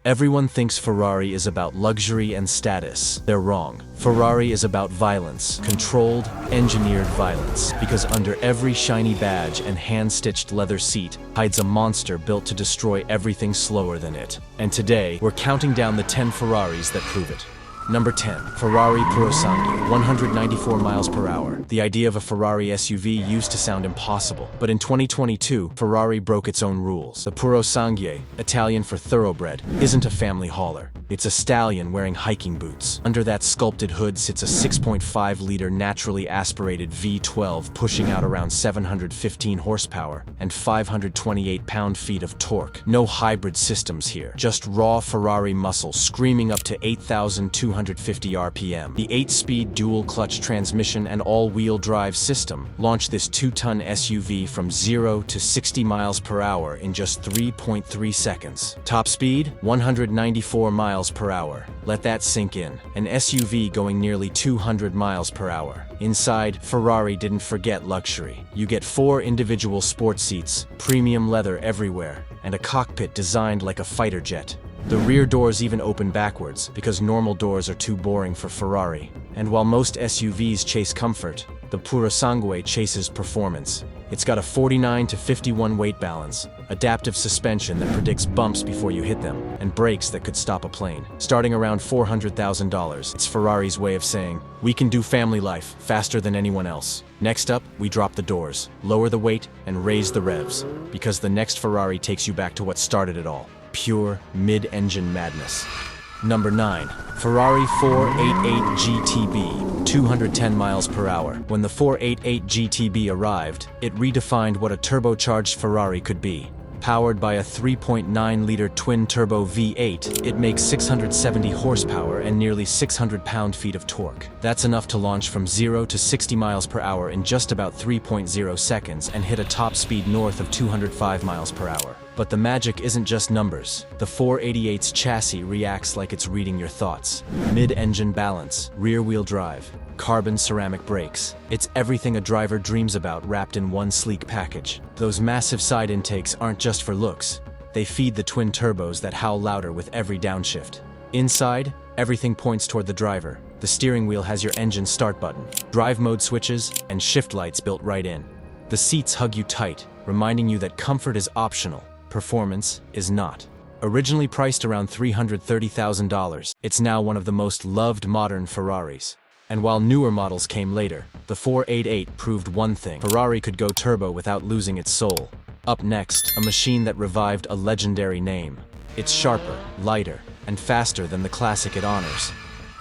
Everyone thinks Ferrari is about luxury and status. They're wrong. Ferrari is about violence, controlled, engineered violence, because under every shiny badge and hand-stitched leather seat hides a monster built to destroy everything slower than it. And today, we're counting down the 10 Ferraris that prove it. Number 10. Ferrari Purosangue, 194 miles per hour. The idea of a Ferrari SUV used to sound impossible, but in 2022, Ferrari broke its own rules. The Purosangue, Italian for thoroughbred, isn't a family hauler. It's a stallion wearing hiking boots. Under that sculpted hood sits a 6.5-liter naturally aspirated V12 pushing out around 715 horsepower and 528 pound-feet of torque. No hybrid systems here, just raw Ferrari muscle screaming up to 8,250 RPM. The 8-speed dual-clutch transmission and all-wheel drive system launched this 2-ton SUV from 0 to 60 miles per hour in just 3.3 seconds. Top speed? 194 miles per hour. Let that sink in. An SUV going nearly 200 miles per hour. Inside, Ferrari didn't forget luxury. You get 4 individual sports seats, premium leather everywhere, and a cockpit designed like a fighter jet. The rear doors even open backwards, because normal doors are too boring for Ferrari. And while most SUVs chase comfort, the Purosangue chases performance. It's got a 49 to 51 weight balance, adaptive suspension that predicts bumps before you hit them, and brakes that could stop a plane. Starting around $400,000, it's Ferrari's way of saying, we can do family life faster than anyone else. Next up, we drop the doors, lower the weight, and raise the revs, because the next Ferrari takes you back to what started it all. Pure mid-engine madness. Number 9. Ferrari 488 GTB, 210 miles per hour. When the 488 GTB arrived, it redefined what a turbocharged Ferrari could be. Powered by a 3.9-liter twin-turbo V8, it makes 670 horsepower and nearly 600 pound-feet of torque. That's enough to launch from 0 to 60 miles per hour in just about 3.0 seconds and hit a top speed north of 205 miles per hour. But the magic isn't just numbers. The 488's chassis reacts like it's reading your thoughts. Mid-engine balance, rear-wheel drive, carbon ceramic brakes. It's everything a driver dreams about wrapped in one sleek package. Those massive side intakes aren't just for looks. They feed the twin turbos that howl louder with every downshift. Inside, everything points toward the driver. The steering wheel has your engine start button, drive mode switches, and shift lights built right in. The seats hug you tight, reminding you that comfort is optional. Performance is not. Originally priced around $330,000, it's now one of the most loved modern Ferraris. And while newer models came later, the 488 proved one thing: Ferrari could go turbo without losing its soul. Up next, a machine that revived a legendary name. It's sharper, lighter, and faster than the classic it honors.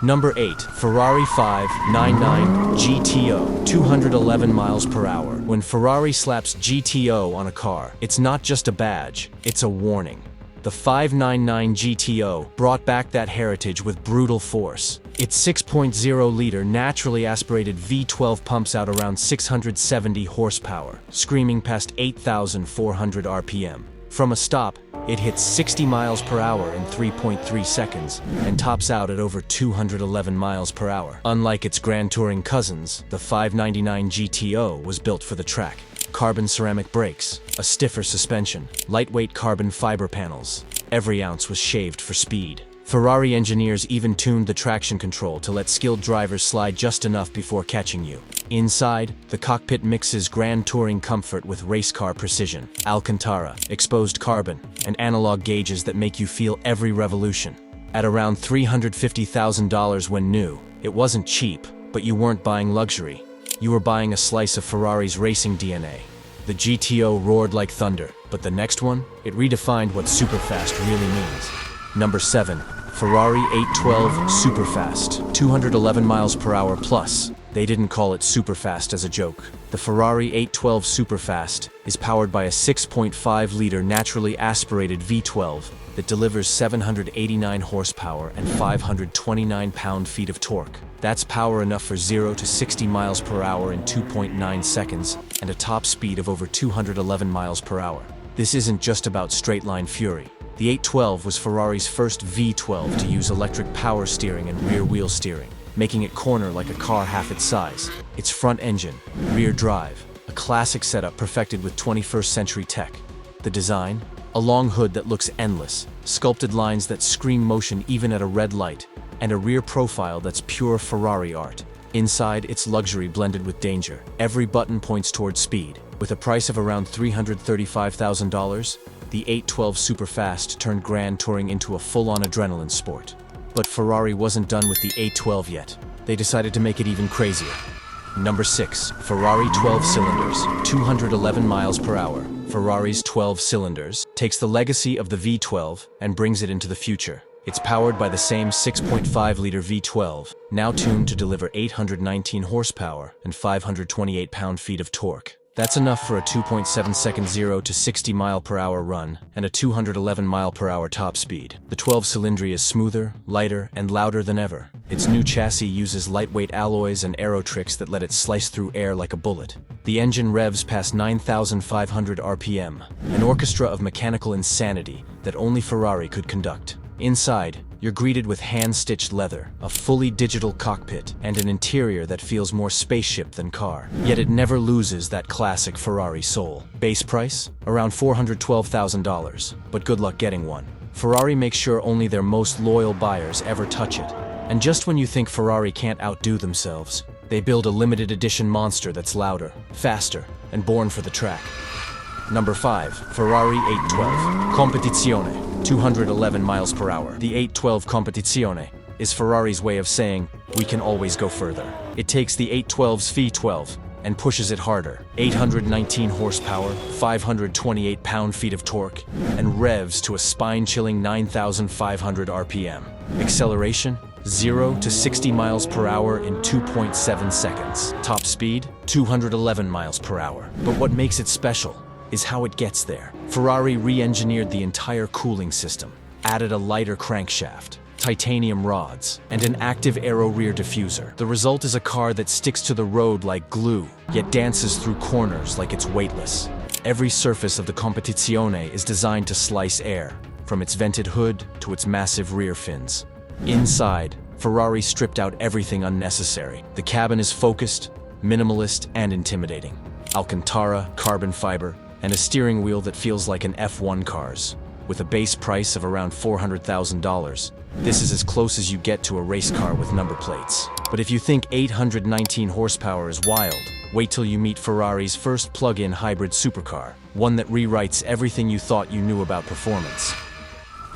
Number 8. Ferrari 599 GTO, 211 miles per hour. When Ferrari slaps GTO on a car, it's not just a badge, it's a warning. The 599 GTO brought back that heritage with brutal force. Its 6.0-liter naturally aspirated V12 pumps out around 670 horsepower, screaming past 8,400 RPM. From a stop, it hits 60 miles per hour in 3.3 seconds and tops out at over 211 miles per hour. Unlike its Grand Touring cousins, the 599 GTO was built for the track. Carbon ceramic brakes, a stiffer suspension, lightweight carbon fiber panels. Every ounce was shaved for speed. Ferrari engineers even tuned the traction control to let skilled drivers slide just enough before catching you. Inside, the cockpit mixes Grand Touring comfort with race car precision. Alcantara, exposed carbon, and analog gauges that make you feel every revolution. At around $350,000 when new, it wasn't cheap, but you weren't buying luxury. You were buying a slice of Ferrari's racing DNA. The GTO roared like thunder, but the next one, it redefined what superfast really means. Number 7. Ferrari 812 Superfast, 211 miles per hour plus. They didn't call it Superfast as a joke. The Ferrari 812 Superfast is powered by a 6.5-liter naturally aspirated V12 that delivers 789 horsepower and 529 pound-feet of torque. That's power enough for 0 to 60 miles per hour in 2.9 seconds and a top speed of over 211 miles per hour. This isn't just about straight-line fury. The 812 was Ferrari's first V12 to use electric power steering and rear-wheel steering, making it corner like a car half its size. Its front engine, rear drive, a classic setup perfected with 21st century tech. The design? A long hood that looks endless, sculpted lines that scream motion even at a red light, and a rear profile that's pure Ferrari art. Inside, it's luxury blended with danger. Every button points towards speed. With a price of around $335,000, the 812 Superfast turned Grand Touring into a full-on adrenaline sport. But Ferrari wasn't done with the 812 yet. They decided to make it even crazier. Number 6. Ferrari 12 cylinders, 211 miles per hour. Ferrari's 12 cylinders takes the legacy of the V12 and brings it into the future. It's powered by the same 6.5-liter V12, now tuned to deliver 819 horsepower and 528 pound-feet of torque. That's enough for a 2.7-second 0 to 60 mile-per-hour run and a 211 mile-per-hour top speed. The 12 Cilindri is smoother, lighter, and louder than ever. Its new chassis uses lightweight alloys and aero tricks that let it slice through air like a bullet. The engine revs past 9,500 RPM, an orchestra of mechanical insanity that only Ferrari could conduct. Inside, you're greeted with hand-stitched leather, a fully digital cockpit, and an interior that feels more spaceship than car. Yet it never loses that classic Ferrari soul. Base price? Around $412,000, but good luck getting one. Ferrari makes sure only their most loyal buyers ever touch it. And just when you think Ferrari can't outdo themselves, they build a limited edition monster that's louder, faster, and born for the track. Number 5. Ferrari 812 Competizione, 211 miles per hour. The 812 Competizione is Ferrari's way of saying, we can always go further. It takes the 812's V12 and pushes it harder. 819 horsepower, 528 pound-feet of torque, and revs to a spine-chilling 9,500 RPM. Acceleration? 0 to 60 miles per hour in 2.7 seconds. Top speed? 211 miles per hour. But what makes it special is how it gets there. Ferrari re-engineered the entire cooling system, added a lighter crankshaft, titanium rods, and an active aero rear diffuser. The result is a car that sticks to the road like glue, yet dances through corners like it's weightless. Every surface of the Competizione is designed to slice air, from its vented hood to its massive rear fins. Inside, Ferrari stripped out everything unnecessary. The cabin is focused, minimalist, and intimidating. Alcantara, carbon fiber, and a steering wheel that feels like an F1 car's. With a base price of around $400,000, this is as close as you get to a race car with number plates. But if you think 819 horsepower is wild, wait till you meet Ferrari's first plug-in hybrid supercar, one that rewrites everything you thought you knew about performance.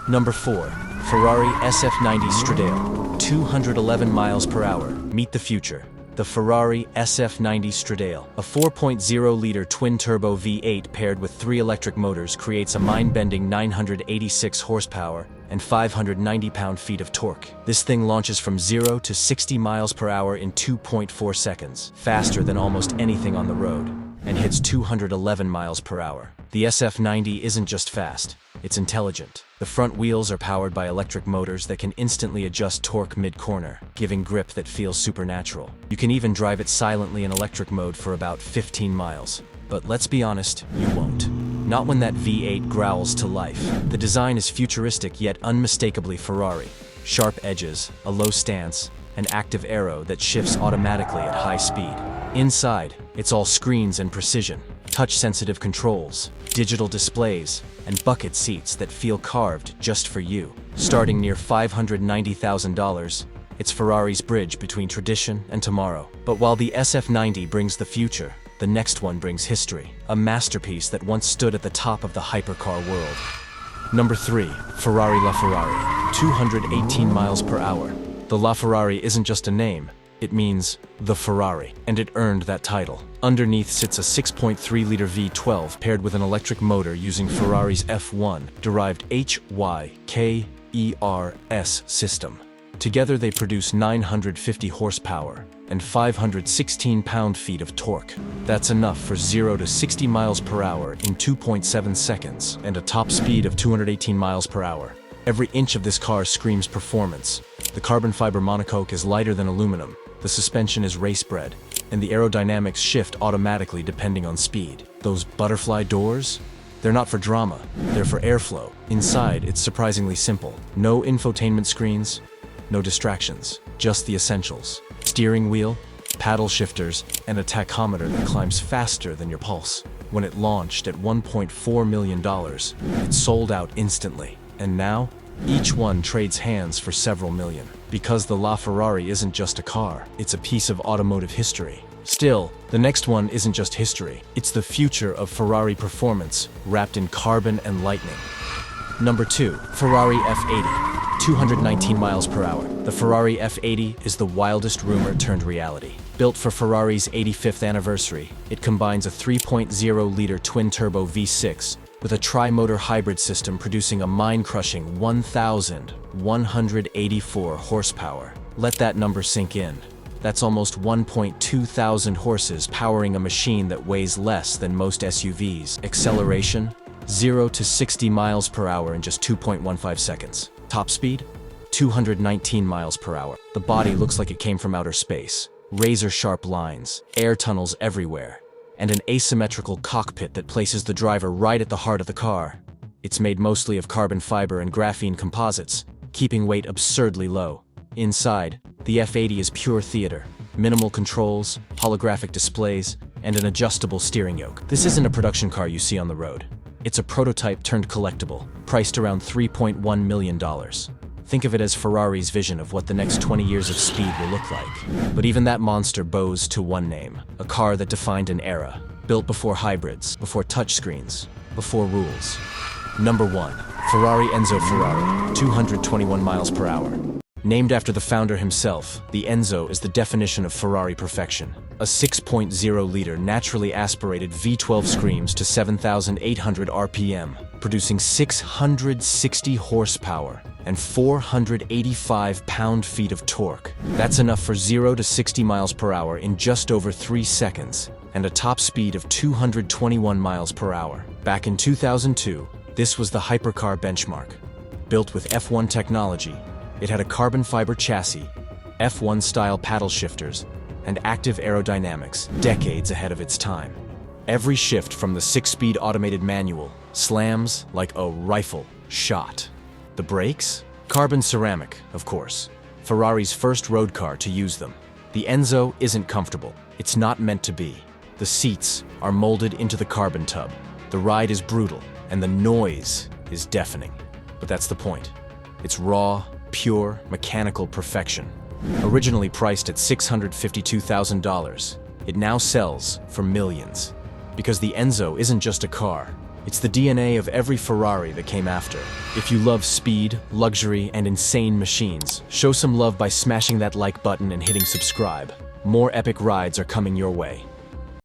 Number 4. Ferrari SF90 Stradale, 211 miles per hour. Meet the future. The Ferrari SF90 Stradale, a 4.0-liter twin-turbo V8 paired with 3 electric motors, creates a mind-bending 986 horsepower and 590 pound-feet of torque. This thing launches from 0 to 60 miles per hour in 2.4 seconds, faster than almost anything on the road, and hits 211 miles per hour. The SF90 isn't just fast, it's intelligent. The front wheels are powered by electric motors that can instantly adjust torque mid-corner, giving grip that feels supernatural. You can even drive it silently in electric mode for about 15 miles. But let's be honest, you won't. Not when that V8 growls to life. The design is futuristic yet unmistakably Ferrari. Sharp edges, a low stance, an active aero that shifts automatically at high speed. Inside, it's all screens and precision, touch-sensitive controls, digital displays, and bucket seats that feel carved just for you. Starting near $590,000, it's Ferrari's bridge between tradition and tomorrow. But while the SF90 brings the future, the next one brings history, a masterpiece that once stood at the top of the hypercar world. Number 3. Ferrari LaFerrari, 218 miles per hour. The LaFerrari isn't just a name, it means the Ferrari, and it earned that title. Underneath sits a 6.3-liter V12 paired with an electric motor using Ferrari's F1-derived HYKERS system. Together they produce 950 horsepower and 516 pound-feet of torque. That's enough for 0 to 60 miles per hour in 2.7 seconds and a top speed of 218 miles per hour. Every inch of this car screams performance. The carbon fiber monocoque is lighter than aluminum, the suspension is race-bred, and the aerodynamics shift automatically depending on speed. Those butterfly doors? They're not for drama, they're for airflow. Inside, it's surprisingly simple. No infotainment screens, no distractions, just the essentials. Steering wheel, paddle shifters, and a tachometer that climbs faster than your pulse. When it launched at $1.4 million, it sold out instantly. And now, each one trades hands for several million. Because the LaFerrari isn't just a car, it's a piece of automotive history. Still, the next one isn't just history. It's the future of Ferrari performance, wrapped in carbon and lightning. Number 2, Ferrari F80, 219 miles per hour. The Ferrari F80 is the wildest rumor turned reality. Built for Ferrari's 85th anniversary, it combines a 3.0-liter twin-turbo V6 with a tri-motor hybrid system producing a mind-crushing 1,184 horsepower. Let that number sink in. That's almost 1.2 thousand horses powering a machine that weighs less than most SUVs. Acceleration, 0 to 60 miles per hour in just 2.15 seconds. Top speed, 219 miles per hour. The body looks like it came from outer space. Razor-sharp lines, air tunnels everywhere, and an asymmetrical cockpit that places the driver right at the heart of the car. It's made mostly of carbon fiber and graphene composites, keeping weight absurdly low. Inside, the F80 is pure theater. Minimal controls, holographic displays, and an adjustable steering yoke. This isn't a production car you see on the road. It's a prototype turned collectible, priced around $3.1 million. Think of it as Ferrari's vision of what the next 20 years of speed will look like. But even that monster bows to one name, a car that defined an era, built before hybrids, before touchscreens, before rules. Number 1, Ferrari Enzo Ferrari, 221 miles per hour. Named after the founder himself, the Enzo is the definition of Ferrari perfection. A 6.0-liter naturally aspirated V12 screams to 7,800 RPM, producing 660 horsepower and 485 pound-feet of torque. That's enough for 0 to 60 miles per hour in just over 3 seconds, and a top speed of 221 miles per hour. Back in 2002, this was the hypercar benchmark. Built with F1 technology, it had a carbon fiber chassis, F1-style paddle shifters, and active aerodynamics, decades ahead of its time. Every shift from the 6-speed automated manual slams like a rifle shot. The brakes? Carbon ceramic, of course. Ferrari's first road car to use them. The Enzo isn't comfortable. It's not meant to be. The seats are molded into the carbon tub. The ride is brutal, and the noise is deafening. But that's the point. It's raw, pure, mechanical perfection. Originally priced at $652,000, it now sells for millions. Because the Enzo isn't just a car, it's the DNA of every Ferrari that came after. If you love speed, luxury, and insane machines, show some love by smashing that like button and hitting subscribe. More epic rides are coming your way.